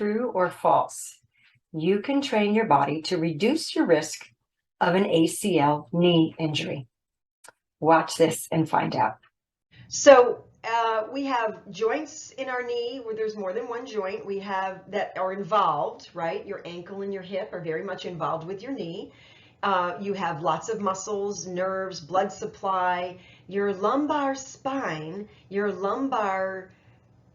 true or false? You can train your body to reduce your risk of an ACL knee injury. Watch this and find out. So we have joints in our knee where there's more than one joint. We have that are involved, right? Your ankle and your hip are very much involved with your knee. You have lots of muscles, nerves, blood supply. Your lumbar spine, your lumbar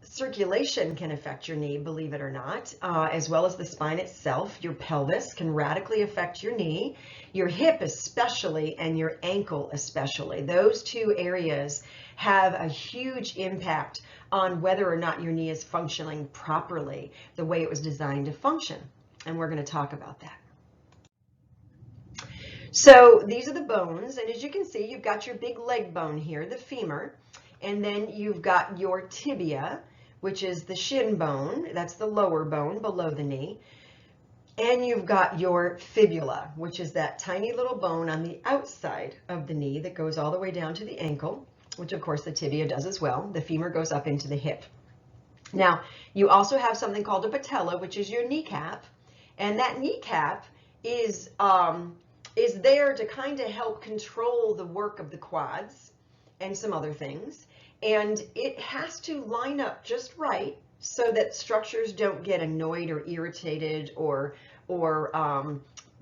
circulation can affect your knee, believe it or not, as well as the spine itself. Your pelvis can radically affect your knee, your hip especially, and your ankle especially. Those two areas have a huge impact on whether or not your knee is functioning properly, the way it was designed to function. And we're going to talk about that. So these are the bones, and as you can see, you've got your big leg bone here, the femur, and then you've got your tibia, which is the shin bone. That's the lower bone below the knee. And you've got your fibula, which is that tiny little bone on the outside of the knee that goes all the way down to the ankle, which of course the tibia does as well. The femur goes up into the hip. Now, you also have something called a patella, which is your kneecap. And that kneecap is there to kind of help control the work of the quads and some other things. And it has to line up just right so that structures don't get annoyed or irritated or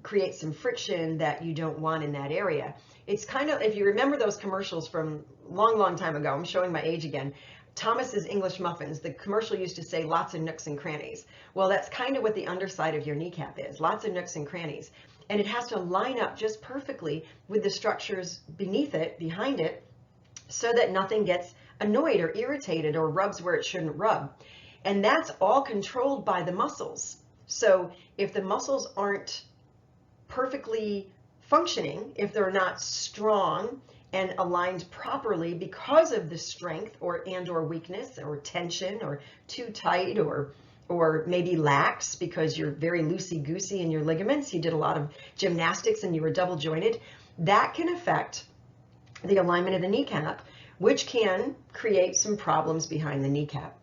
create some friction that you don't want in that area. It's kind of, if you remember those commercials from long time ago, I'm showing my age again, Thomas's English Muffins, the commercial used to say lots of nooks and crannies. Well, that's kind of what the underside of your kneecap is, lots of nooks and crannies. And it has to line up just perfectly with the structures beneath it, behind it, so that nothing gets annoyed or irritated or rubs where it shouldn't rub. And that's all controlled by the muscles. So if the muscles aren't perfectly functioning, if they're not strong and aligned properly because of the strength or weakness or tension or too tight or maybe lax because you're very loosey-goosey in your ligaments, you did a lot of gymnastics and you were double jointed, that can affect the alignment of the kneecap, which can create some problems behind the kneecap.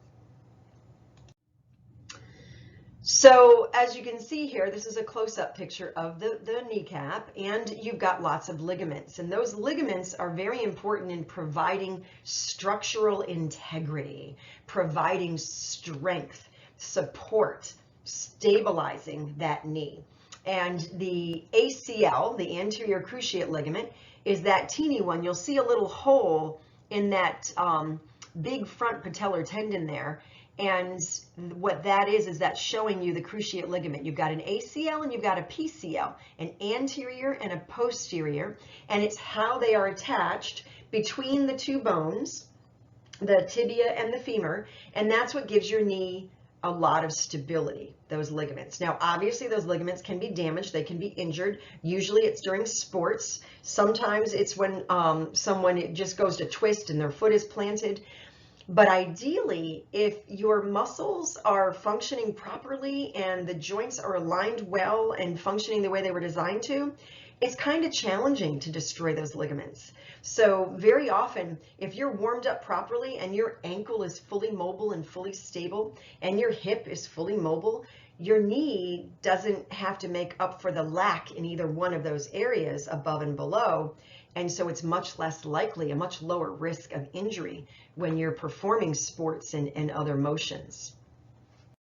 So as you can see here, this is a close-up picture of the kneecap, and you've got lots of ligaments. And those ligaments are very important in providing structural integrity, providing strength, support, stabilizing that knee. And the ACL, the anterior cruciate ligament, is that teeny one. You'll see a little hole in that big front patellar tendon there. And what that is that's showing you the cruciate ligament. You've got an ACL and you've got a PCL, an anterior and a posterior, and it's how they are attached between the two bones, the tibia and the femur, and that's what gives your knee a lot of stability, those ligaments. Now, obviously, those ligaments can be damaged. They can be injured. Usually it's during sports. Sometimes it's when it just goes to twist and their foot is planted. But ideally, if your muscles are functioning properly and the joints are aligned well and functioning the way they were designed to, it's kind of challenging to destroy those ligaments. So very often, if you're warmed up properly and your ankle is fully mobile and fully stable and your hip is fully mobile, your knee doesn't have to make up for the lack in either one of those areas above and below. And so it's much less likely, a much lower risk of injury when you're performing sports and other motions.